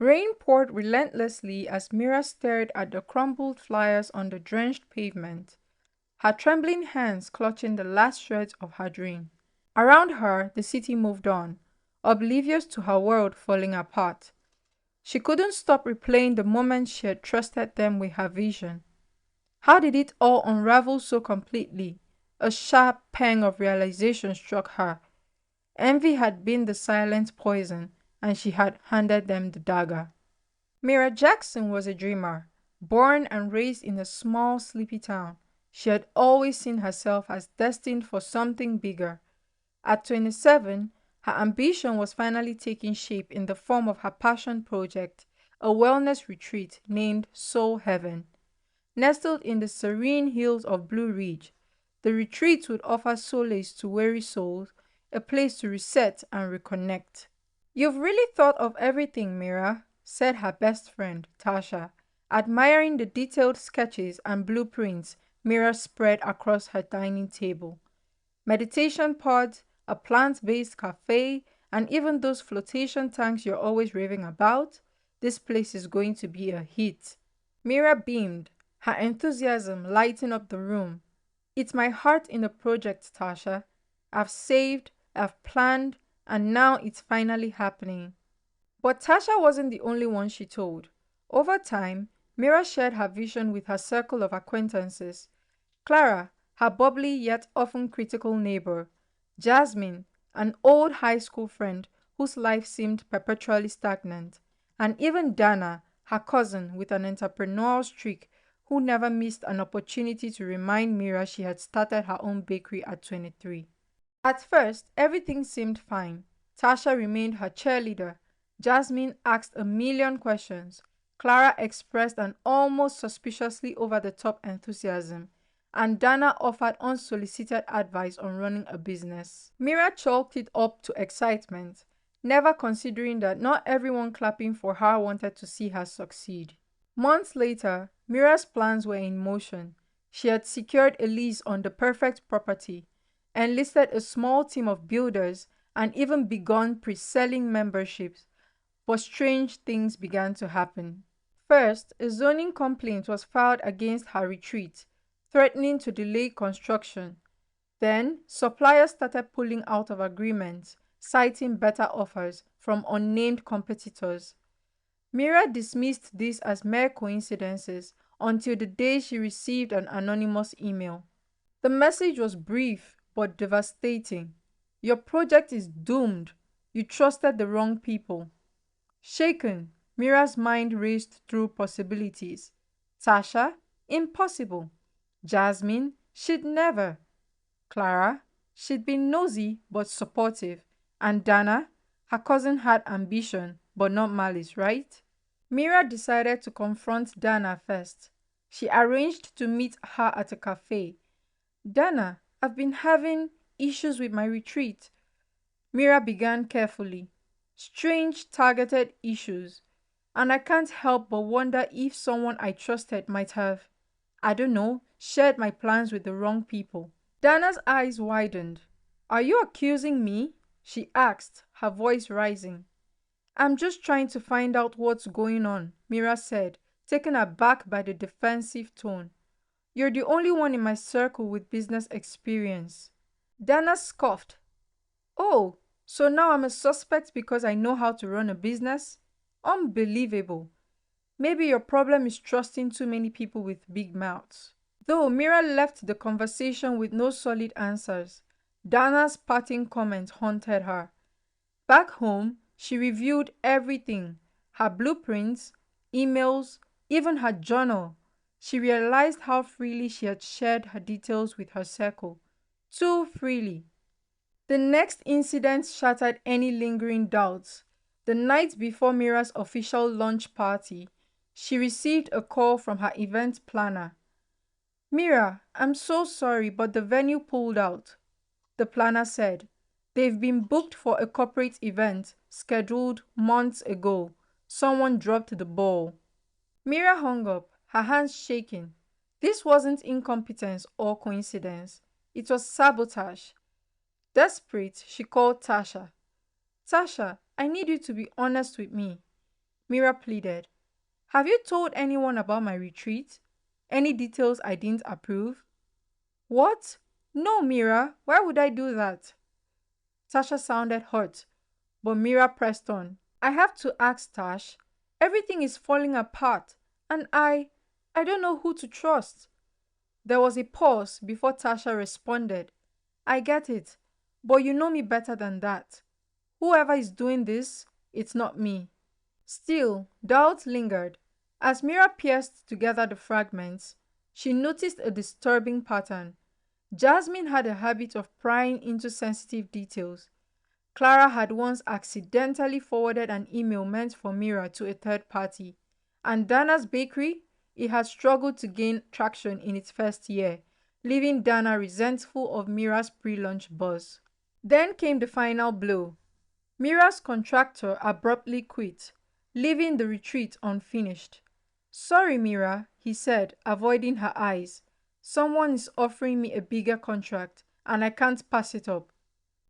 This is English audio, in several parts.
Rain poured relentlessly as Mira stared at the crumpled flyers on the drenched pavement, her trembling hands clutching the last shreds of her dream. Around her, the city moved on, oblivious to her world falling apart. She couldn't stop replaying the moment she had trusted them with her vision. How did it all unravel so completely? A sharp pang of realization struck her. Envy had been the silent poison, and she had handed them the dagger. Mira Jackson was a dreamer, born and raised in a small, sleepy town. She had always seen herself as destined for something bigger. At 27, her ambition was finally taking shape in the form of her passion project, a wellness retreat named Soul Heaven. Nestled in the serene hills of Blue Ridge, the retreat would offer solace to weary souls, a place to reset and reconnect. "You've really thought of everything, Mira," said her best friend, Tasha, admiring the detailed sketches and blueprints Mira spread across her dining table. Meditation pods, a plant-based cafe, and even those flotation tanks you're always raving about. This place is going to be a hit. Mira beamed, her enthusiasm lighting up the room. "It's my heart in a project, Tasha. I've saved, I've planned, and now it's finally happening." But Tasha wasn't the only one she told. Over time, Mira shared her vision with her circle of acquaintances. Clara, her bubbly yet often critical neighbor, Jasmine, an old high school friend whose life seemed perpetually stagnant, and even Dana, her cousin with an entrepreneurial streak who never missed an opportunity to remind Mira she had started her own bakery at 23. At first, everything seemed fine. Tasha remained her cheerleader. Jasmine asked a million questions. Clara expressed an almost suspiciously over-the-top enthusiasm, and Dana offered unsolicited advice on running a business. Mira chalked it up to excitement, never considering that not everyone clapping for her wanted to see her succeed. Months later, Mira's plans were in motion. She had secured a lease on the perfect property, enlisted a small team of builders, and even begun pre-selling memberships. But strange things began to happen. First, a zoning complaint was filed against her retreat, threatening to delay construction. Then, suppliers started pulling out of agreements, citing better offers from unnamed competitors. Mira dismissed this as mere coincidences until the day she received an anonymous email. The message was brief but devastating. "Your project is doomed. You trusted the wrong people." Shaken, Mira's mind raced through possibilities. Tasha? Impossible. Jasmine? She'd never. Clara? She'd been nosy but supportive. And Dana? Her cousin had ambition but not malice, right? Mira decided to confront Dana first. She arranged to meet her at a cafe. "Dana, I've been having issues with my retreat." Mira began carefully. "Strange targeted issues. And I can't help but wonder if someone I trusted might have, I don't know, shared my plans with the wrong people." Dana's eyes widened. "Are you accusing me?" she asked, her voice rising. "I'm just trying to find out what's going on," Mira said, taken aback by the defensive tone. "You're the only one in my circle with business experience." Dana scoffed. "Oh, so now I'm a suspect because I know how to run a business? Unbelievable. Maybe your problem is trusting too many people with big mouths." Though Mira left the conversation with no solid answers, Dana's parting comment haunted her. Back home, she reviewed everything, her blueprints, emails, even her journal. She realized how freely she had shared her details with her circle. Too freely. The next incident shattered any lingering doubts. The night before Mira's official launch party, she received a call from her event planner. "Mira, I'm so sorry, but the venue pulled out," the planner said. "They've been booked for a corporate event scheduled months ago. Someone dropped the ball." Mira hung up, her hands shaking. This wasn't incompetence or coincidence. It was sabotage. Desperate, she called Tasha. "Tasha, I need you to be honest with me." Mira pleaded. Have you told anyone about my retreat? Any details I didn't approve? What? No, Mira, why would I do that? Tasha sounded hurt, but Mira pressed on. I have to ask, Tash. Everything is falling apart, and I don't know who to trust. There was a pause before Tasha responded. I get it, but you know me better than that. Whoever is doing this, it's not me. Still, doubt lingered. As Mira pieced together the fragments, she noticed a disturbing pattern. Jasmine had a habit of prying into sensitive details. Clara had once accidentally forwarded an email meant for Mira to a third party, and Dana's bakery, it had struggled to gain traction in its first year, leaving Dana resentful of Mira's pre-launch buzz. Then came the final blow. Mira's contractor abruptly quit, leaving the retreat unfinished. Sorry, Mira, he said, avoiding her eyes. Someone is offering me a bigger contract, and I can't pass it up.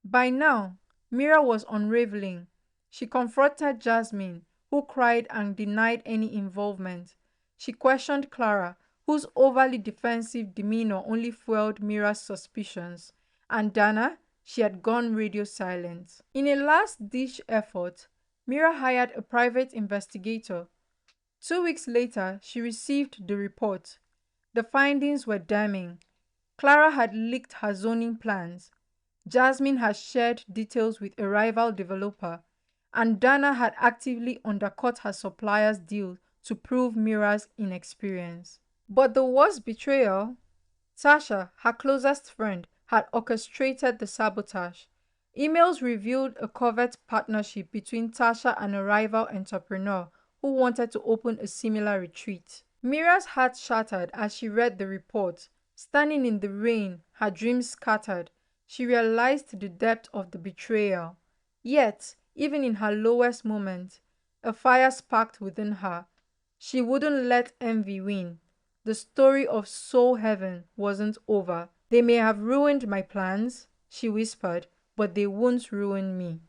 By now, Mira was unraveling. She confronted Jasmine, who cried and denied any involvement. She questioned Clara, whose overly defensive demeanor only fueled Mira's suspicions. And Dana, she had gone radio silent. In a last-ditch effort, Mira hired a private investigator. 2 weeks later, she received the report. The findings were damning. Clara had leaked her zoning plans. Jasmine had shared details with a rival developer, and Dana had actively undercut her supplier's deal to prove Mira's inexperience. But the worst betrayal, Tasha, her closest friend, had orchestrated the sabotage. Emails revealed a covert partnership between Tasha and a rival entrepreneur who wanted to open a similar retreat. Mira's heart shattered as she read the report. Standing in the rain, her dreams scattered, she realized the depth of the betrayal. Yet, even in her lowest moment, a fire sparked within her. She wouldn't let envy win. The story of Soul Heaven wasn't over. They may have ruined my plans, she whispered, but they won't ruin me.